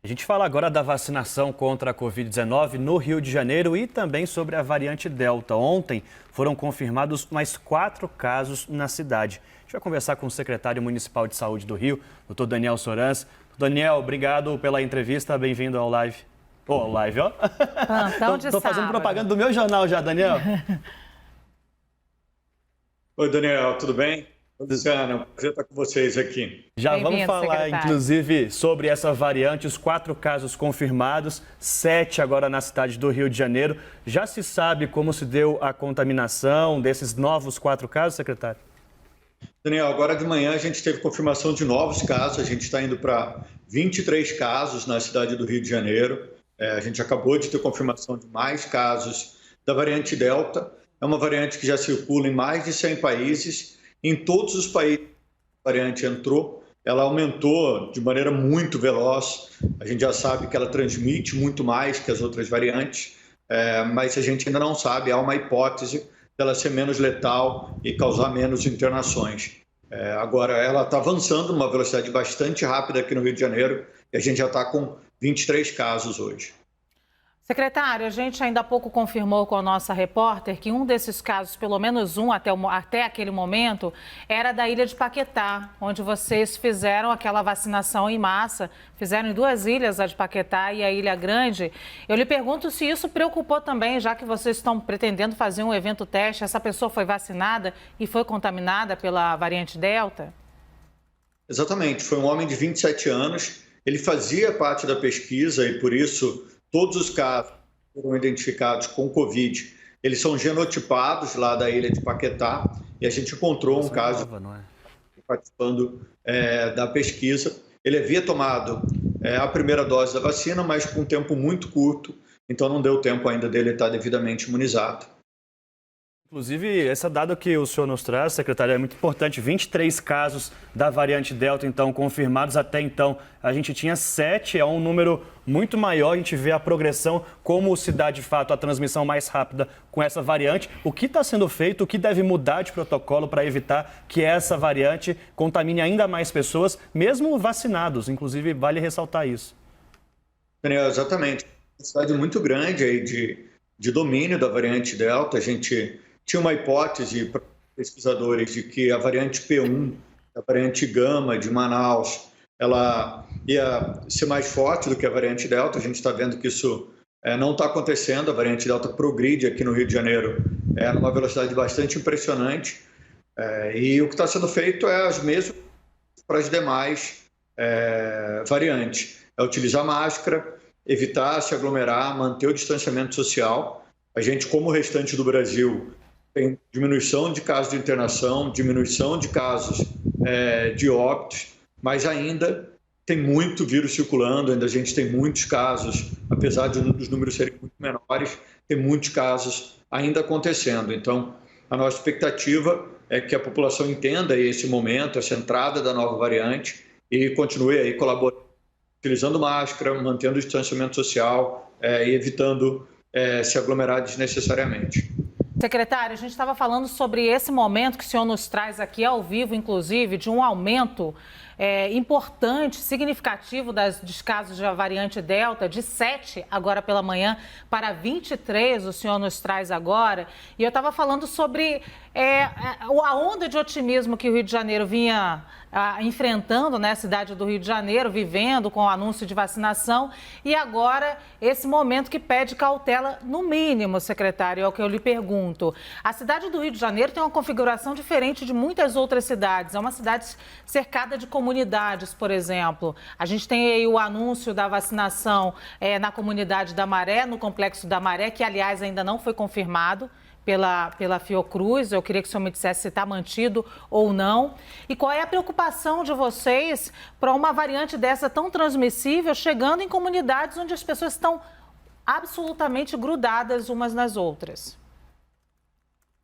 A gente fala agora da vacinação contra a Covid-19 no Rio de Janeiro e também sobre a variante Delta. Ontem foram confirmados mais 4 casos na cidade. A gente vai conversar com o secretário municipal de saúde do Rio, Dr. Daniel Sorans. Daniel, obrigado pela entrevista, bem-vindo ao live. Ao live, ó. Estou fazendo propaganda do meu jornal já, Daniel. Oi, Daniel, tudo bem? Luciana, prazer estar com vocês aqui. Já vamos falar, inclusive, sobre essa variante, os 4 casos confirmados, 7 agora na cidade do Rio de Janeiro. Já se sabe como se deu a contaminação desses novos 4 casos, secretário? Daniel, agora de manhã a gente teve confirmação de novos casos, a gente está indo para 23 casos na cidade do Rio de Janeiro. A gente acabou de ter confirmação de mais casos da variante Delta. É uma variante que já circula em mais de 100 países. Em todos os países que a variante entrou, ela aumentou de maneira muito veloz. A gente já sabe que ela transmite muito mais que as outras variantes, mas a gente ainda não sabe, há uma hipótese dela ser menos letal e causar menos internações. Agora, ela está avançando numa velocidade bastante rápida aqui no Rio de Janeiro e a gente já está com 23 casos hoje. Secretário, a gente ainda há pouco confirmou com a nossa repórter que um desses casos, pelo menos um até aquele momento, era da Ilha de Paquetá, onde vocês fizeram aquela vacinação em massa, fizeram em 2 ilhas, a de Paquetá e a Ilha Grande. Eu lhe pergunto se isso preocupou também, já que vocês estão pretendendo fazer um evento teste, essa pessoa foi vacinada e foi contaminada pela variante Delta? Exatamente, foi um homem de 27 anos, ele fazia parte da pesquisa e por isso todos os casos que foram identificados com Covid, eles são genotipados lá da ilha de Paquetá e a gente encontrou um caso participando da pesquisa. Ele havia tomado a primeira dose da vacina, mas com um tempo muito curto, então não deu tempo ainda dele estar devidamente imunizado. Inclusive, esse dado que o senhor nos traz, secretário, é muito importante. 23 casos da variante Delta, então, confirmados. Até então, a gente tinha 7, é um número muito maior. A gente vê a progressão, como se dá, de fato, a transmissão mais rápida com essa variante. O que está sendo feito, o que deve mudar de protocolo para evitar que essa variante contamine ainda mais pessoas, mesmo vacinados? Inclusive, vale ressaltar isso. Daniel, exatamente. Uma cidade muito grande aí de domínio da variante Delta. A gente tinha uma hipótese para pesquisadores de que a variante P1, a variante Gama de Manaus, ela ia ser mais forte do que a variante Delta. A gente está vendo que isso não está acontecendo. A variante Delta progride aqui no Rio de Janeiro numa velocidade bastante impressionante. E o que está sendo feito é as mesmas para as demais variantes. É utilizar máscara, evitar se aglomerar, manter o distanciamento social. A gente, como o restante do Brasil, tem diminuição de casos de internação, diminuição de casos de óbitos, mas ainda tem muito vírus circulando, ainda a gente tem muitos casos, apesar dos números serem muito menores, tem muitos casos ainda acontecendo. Então, a nossa expectativa é que a população entenda esse momento, essa entrada da nova variante e continue aí colaborando, utilizando máscara, mantendo o distanciamento social e evitando se aglomerar desnecessariamente. Secretário, a gente estava falando sobre esse momento que o senhor nos traz aqui ao vivo, inclusive, de um aumento importante, significativo dos casos da variante Delta, de 7 agora pela manhã para 23, o senhor nos traz agora. E eu estava falando sobre a onda de otimismo que o Rio de Janeiro vinha enfrentando, né, a cidade do Rio de Janeiro, vivendo com o anúncio de vacinação. E agora, esse momento que pede cautela, no mínimo, secretário, é o que eu lhe pergunto. A cidade do Rio de Janeiro tem uma configuração diferente de muitas outras cidades. É uma cidade cercada de comunidades, por exemplo. A gente tem aí o anúncio da vacinação na comunidade da Maré, no Complexo da Maré, que, aliás, ainda não foi confirmado pela Fiocruz. Eu queria que o senhor me dissesse se está mantido ou não. E qual é a preocupação de vocês para uma variante dessa tão transmissível chegando em comunidades onde as pessoas estão absolutamente grudadas umas nas outras?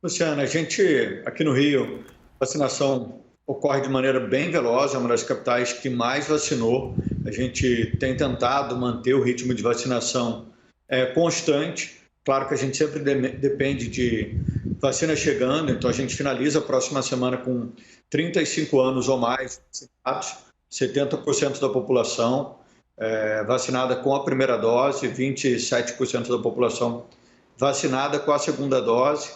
Luciana, a gente aqui no Rio, a vacinação ocorre de maneira bem veloz, é uma das capitais que mais vacinou. A gente tem tentado manter o ritmo de vacinação constante. Claro que a gente sempre depende de vacina chegando, então a gente finaliza a próxima semana com 35 anos ou mais vacinados, 70% da população. vacinada com a primeira dose, 27% da população vacinada com a segunda dose.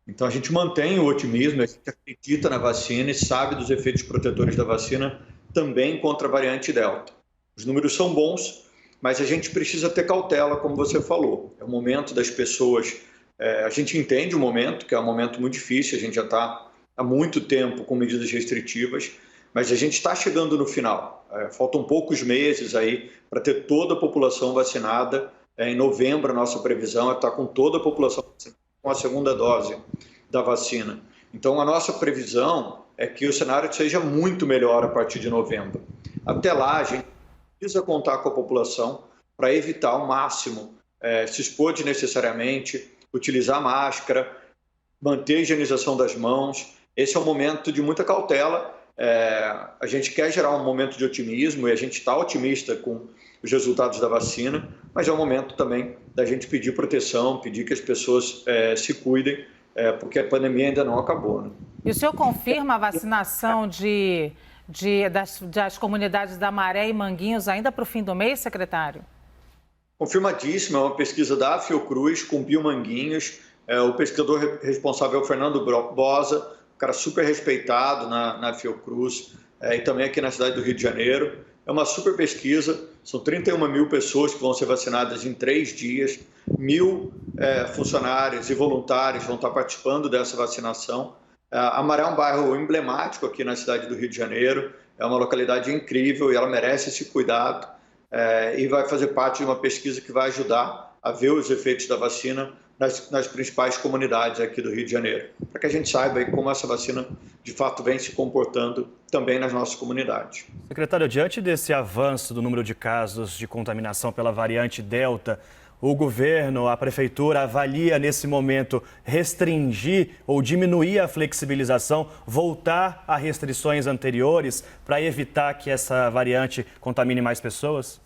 Então, a gente mantém o otimismo, a gente acredita na vacina e sabe dos efeitos protetores da vacina também contra a variante Delta. Os números são bons, mas a gente precisa ter cautela, como você falou. É o momento das pessoas... a gente entende o momento, que é um momento muito difícil, a gente já está há muito tempo com medidas restritivas, mas a gente está chegando no final. Faltam poucos meses aí para ter toda a população vacinada. Em novembro, a nossa previsão é estar com toda a população vacinada com a segunda dose da vacina. Então, a nossa previsão é que o cenário seja muito melhor a partir de novembro. Até lá, a gente precisa contar com a população para evitar ao máximo se expor desnecessariamente, utilizar máscara, manter a higienização das mãos. Esse é um momento de muita cautela. A gente quer gerar um momento de otimismo e a gente está otimista com os resultados da vacina, mas é um momento também da gente pedir proteção, pedir que as pessoas se cuidem, porque a pandemia ainda não acabou, né? E o senhor confirma a vacinação das comunidades da Maré e Manguinhos ainda para o fim do mês, secretário? Confirmadíssimo, é uma pesquisa da Fiocruz com Biomanguinhos. O pesquisador responsável é o Fernando Bosa, um cara super respeitado na Fiocruz e também aqui na cidade do Rio de Janeiro. É uma super pesquisa, são 31 mil pessoas que vão ser vacinadas em 3 dias, 1.000 funcionários e voluntários vão estar participando dessa vacinação. A Maré é um bairro emblemático aqui na cidade do Rio de Janeiro, é uma localidade incrível e ela merece esse cuidado. E vai fazer parte de uma pesquisa que vai ajudar a ver os efeitos da vacina nas principais comunidades aqui do Rio de Janeiro, para que a gente saiba aí como essa vacina de fato vem se comportando também nas nossas comunidades. Secretário, diante desse avanço do número de casos de contaminação pela variante Delta, o governo, a prefeitura avalia nesse momento restringir ou diminuir a flexibilização, voltar a restrições anteriores para evitar que essa variante contamine mais pessoas?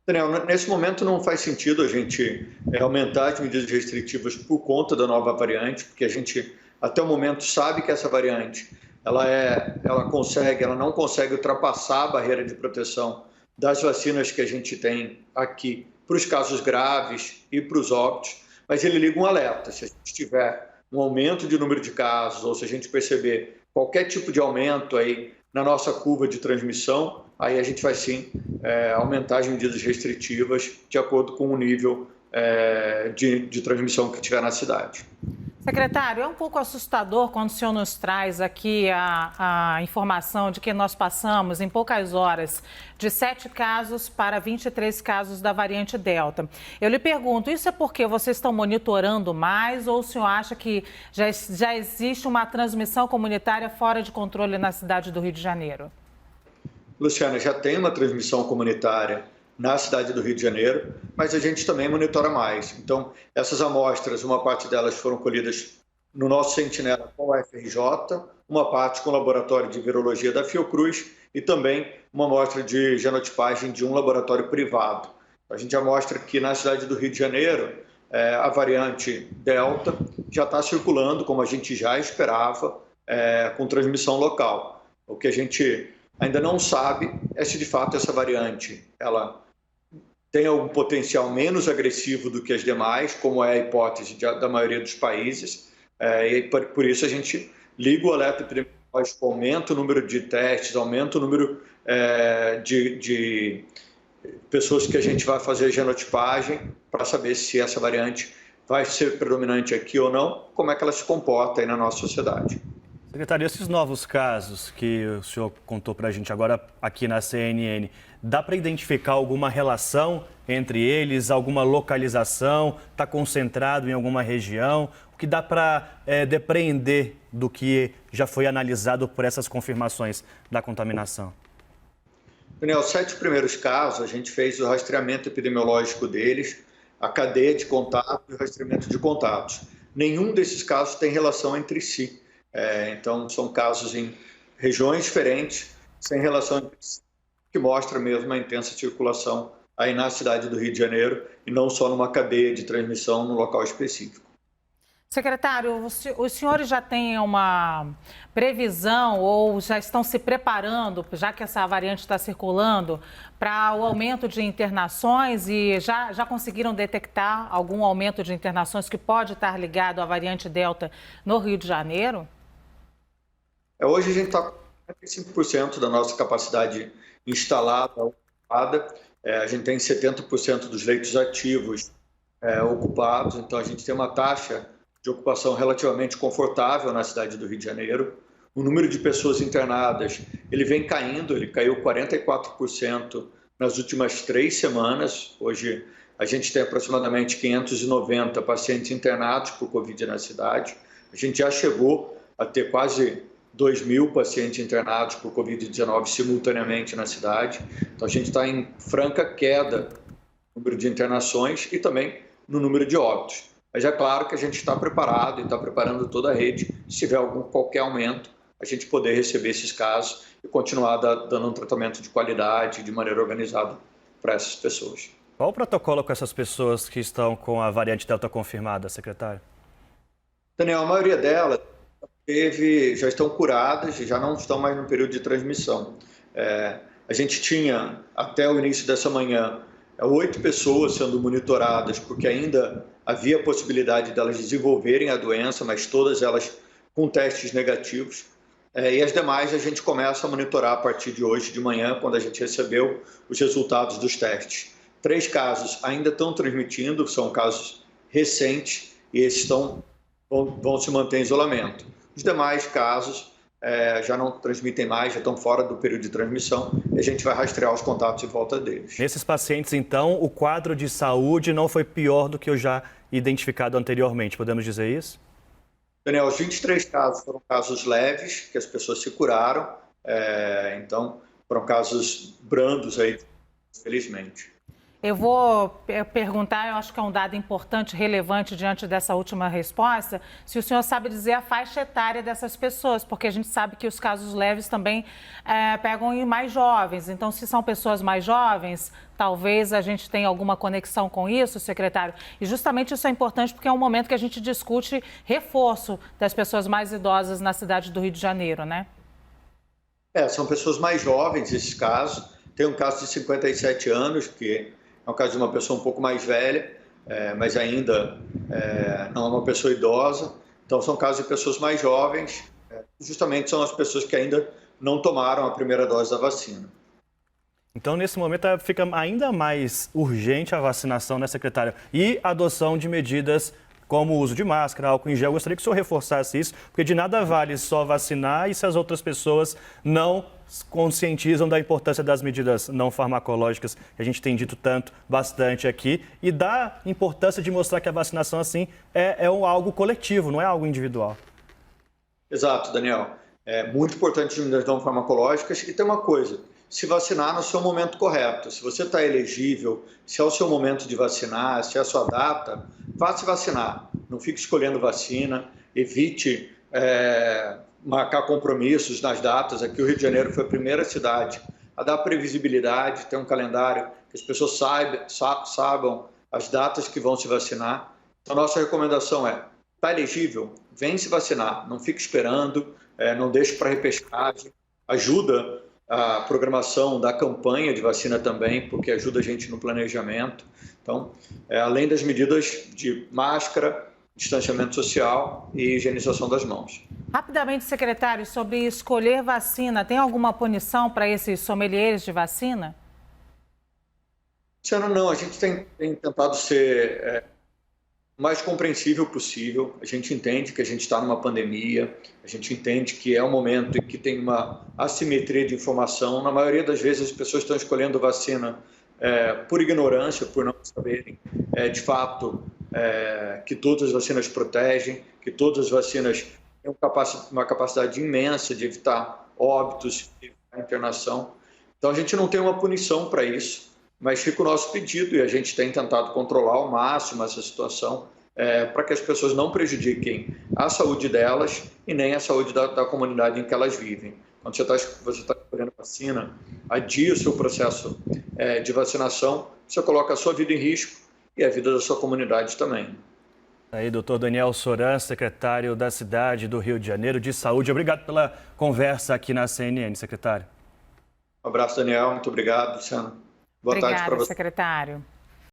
Daniel, nesse momento não faz sentido a gente aumentar as medidas restritivas por conta da nova variante, porque a gente até o momento sabe que essa variante ela não consegue ultrapassar a barreira de proteção das vacinas que a gente tem aqui para os casos graves e para os óbitos, mas ele liga um alerta. Se a gente tiver um aumento de número de casos ou se a gente perceber qualquer tipo de aumento aí na nossa curva de transmissão, aí a gente vai sim aumentar as medidas restritivas de acordo com o nível de transmissão que tiver na cidade. Secretário, é um pouco assustador quando o senhor nos traz aqui a informação de que nós passamos em poucas horas de 7 casos para 23 casos da variante Delta. Eu lhe pergunto, isso é porque vocês estão monitorando mais ou o senhor acha que já existe uma transmissão comunitária fora de controle na cidade do Rio de Janeiro? Luciana, já tem uma transmissão comunitária na cidade do Rio de Janeiro, mas a gente também monitora mais. Então, essas amostras, uma parte delas foram colhidas no nosso Sentinela com a UFRJ, uma parte com o laboratório de virologia da Fiocruz e também uma amostra de genotipagem de um laboratório privado. A gente já mostra que na cidade do Rio de Janeiro, a variante Delta já está circulando, como a gente já esperava, com transmissão local. O que a gente ainda não sabe é se de fato essa variante ela tem algum potencial menos agressivo do que as demais, como é a hipótese da maioria dos países, e por isso a gente liga o alerta epidemiológico, aumenta o número de testes, aumenta o número de pessoas que a gente vai fazer genotipagem para saber se essa variante vai ser predominante aqui ou não, como é que ela se comporta aí na nossa sociedade. Secretário, esses novos casos que o senhor contou para a gente agora aqui na CNN, dá para identificar alguma relação entre eles, alguma localização? Está concentrado em alguma região? O que dá para depreender do que já foi analisado por essas confirmações da contaminação? Daniel, os 7 primeiros casos, a gente fez o rastreamento epidemiológico deles, a cadeia de contato e o rastreamento de contatos. Nenhum desses casos tem relação entre si. Então, são casos em regiões diferentes, sem relação entre si, que mostra mesmo a intensa circulação aí na cidade do Rio de Janeiro e não só numa cadeia de transmissão num local específico. Secretário, os senhores já têm uma previsão ou já estão se preparando, já que essa variante está circulando, para o aumento de internações e já conseguiram detectar algum aumento de internações que pode estar ligado à variante Delta no Rio de Janeiro? Hoje a gente está com 45% da nossa capacidade instalada, ocupada. A gente tem 70% dos leitos ativos ocupados, então a gente tem uma taxa de ocupação relativamente confortável na cidade do Rio de Janeiro. O número de pessoas internadas, ele vem caindo, ele caiu 44% nas últimas 3 semanas. Hoje a gente tem aproximadamente 590 pacientes internados por Covid na cidade. A gente já chegou a ter quase 2.000 pacientes internados por Covid-19 simultaneamente na cidade. Então a gente está em franca queda no número de internações e também no número de óbitos. Mas é claro que a gente está preparado e está preparando toda a rede, se tiver qualquer aumento, a gente poder receber esses casos e continuar dando um tratamento de qualidade, de maneira organizada para essas pessoas. Qual o protocolo com essas pessoas que estão com a variante Delta confirmada, secretário? Daniel, a maioria delas já estão curadas e já não estão mais no período de transmissão. A gente tinha, até o início dessa manhã, 8 pessoas sendo monitoradas, porque ainda havia a possibilidade delas desenvolverem a doença, mas todas elas com testes negativos. E as demais a gente começa a monitorar a partir de hoje de manhã, quando a gente recebeu os resultados dos testes. 3 casos ainda estão transmitindo, são casos recentes, e esses vão se manter em isolamento. Os demais casos já não transmitem mais, já estão fora do período de transmissão, e a gente vai rastrear os contatos em volta deles. Nesses pacientes, então, o quadro de saúde não foi pior do que o já identificado anteriormente, podemos dizer isso? Daniel, os 23 casos foram casos leves, que as pessoas se curaram, então foram casos brandos aí, felizmente. Eu vou perguntar, eu acho que é um dado importante, relevante diante dessa última resposta, se o senhor sabe dizer a faixa etária dessas pessoas, porque a gente sabe que os casos leves também pegam em mais jovens. Então, se são pessoas mais jovens, talvez a gente tenha alguma conexão com isso, secretário. E justamente isso é importante porque é um momento que a gente discute reforço das pessoas mais idosas na cidade do Rio de Janeiro, né? São pessoas mais jovens esses casos. Tem um caso de 57 anos, que é um caso de uma pessoa um pouco mais velha, mas ainda não é uma pessoa idosa. Então, são casos de pessoas mais jovens, justamente são as pessoas que ainda não tomaram a primeira dose da vacina. Então, nesse momento, fica ainda mais urgente a vacinação, né, secretário? E a adoção de medidas como o uso de máscara, álcool em gel. Eu gostaria que o senhor reforçasse isso, porque de nada vale só vacinar e se as outras pessoas não conscientizam da importância das medidas não farmacológicas, que a gente tem dito bastante aqui, e da importância de mostrar que a vacinação, assim, é algo coletivo, não é algo individual. Exato, Daniel. É muito importante as medidas não farmacológicas. E tem uma coisa, se vacinar no seu momento correto. Se você está elegível, se é o seu momento de vacinar, se é a sua data, vá se vacinar. Não fique escolhendo vacina, evite marcar compromissos nas datas. Aqui o Rio de Janeiro foi a primeira cidade a dar previsibilidade, ter um calendário que as pessoas saibam as datas que vão se vacinar. Então, a nossa recomendação está elegível, vem se vacinar, não fique esperando, não deixe para repescagem, ajuda a programação da campanha de vacina também, porque ajuda a gente no planejamento. Então, além das medidas de máscara, distanciamento social e higienização das mãos. Rapidamente, secretário, sobre escolher vacina, tem alguma punição para esses sommeliers de vacina? Luciano, não. A gente tem tentado ser o mais compreensível possível. A gente entende que a gente está numa pandemia, a gente entende que é um momento em que tem uma assimetria de informação. Na maioria das vezes, as pessoas estão escolhendo vacina por ignorância, por não saberem, de fato, que todas as vacinas protegem, que todas as vacinas têm uma capacidade imensa de evitar óbitos, de evitar internação. Então, a gente não tem uma punição para isso, mas fica o nosso pedido e a gente tem tentado controlar ao máximo essa situação para que as pessoas não prejudiquem a saúde delas e nem a saúde da comunidade em que elas vivem. Quando você está escolhendo vacina, adie o seu processo de vacinação, você coloca a sua vida em risco e a vida da sua comunidade também. Aí, doutor Daniel Soran, secretário da cidade do Rio de Janeiro de Saúde. Obrigado pela conversa aqui na CNN, secretário. Um abraço, Daniel. Muito obrigado, Luciano. Boa tarde para você. Obrigada, secretário.